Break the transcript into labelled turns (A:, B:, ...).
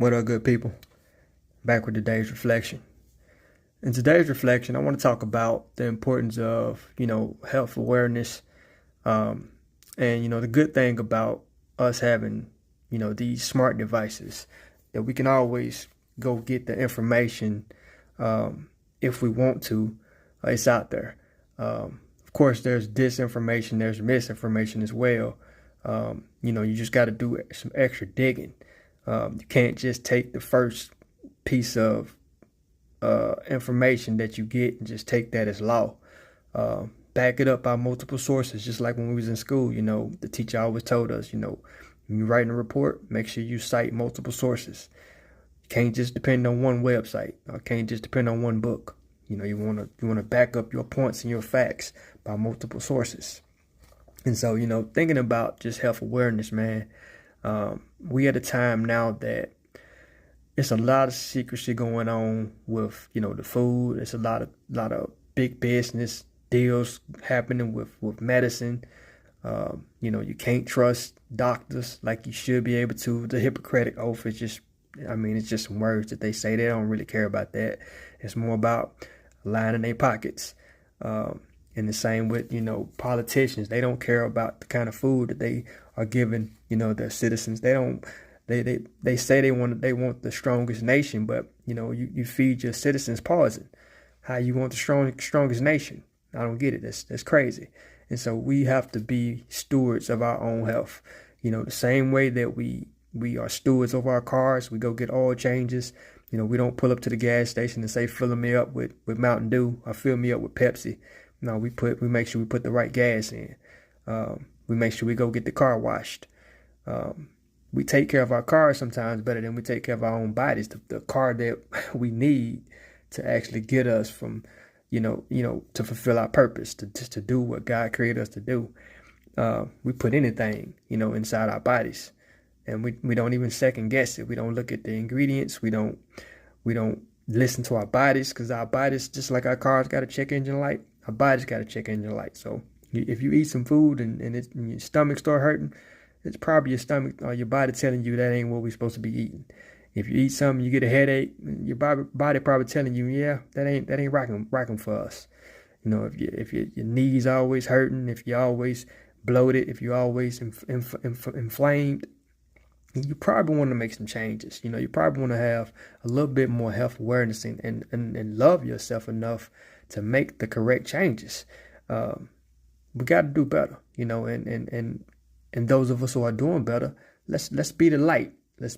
A: What up, good people? Back with today's reflection. In today's reflection, I want to talk about the importance of, health awareness. And the good thing about us having, these smart devices that we can always go get the information if we want to. It's out there. Of course, there's disinformation, there's misinformation as well. You just got to do some extra digging. You can't just take the first piece of information that you get and just take that as law. Back it up by multiple sources, just like when we was in school. The teacher always told us, when you're writing a report, make sure you cite multiple sources. You can't just depend on one website, or can't just depend on one book. You wanna back up your points and your facts by multiple sources. And so, thinking about just health awareness, man, we at a time now that it's a lot of secrecy going on with, the food. It's a lot of big business deals happening with medicine. You can't trust doctors like you should be able to. The Hippocratic Oath is just, it's just some words that they say. They don't really care about that. It's more about lining their pockets. And the same with, politicians. They don't care about the kind of food that they are giving, their citizens. They say they want the strongest nation, but you feed your citizens poison. How you want the strongest nation? I don't get it. That's crazy. And so we have to be stewards of our own health. The same way that we are stewards of our cars. We go get oil changes. We don't pull up to the gas station and say, filling me up with Mountain Dew or fill me up with Pepsi. No, we make sure we put the right gas in. We make sure we go get the car washed. We take care of our cars sometimes better than we take care of our own bodies. The car that we need to actually get us from, to fulfill our purpose, to do what God created us to do. We put anything, inside our bodies, and we don't even second guess it. We don't look at the ingredients. We don't listen to our bodies, because our bodies, just like our cars got a check engine light, our bodies got a check engine light. So if you eat some food and your stomach start hurting, it's probably your stomach or your body telling you that ain't what we're supposed to be eating. If you eat something, you get a headache, your body probably telling you, yeah, that ain't rocking for us. If your knees always hurting, if you're always bloated, if you're always inflamed, you probably want to make some changes. You probably want to have a little bit more health awareness and love yourself enough to make the correct changes. We got to do better, and those of us who are doing better, let's be the light. Let's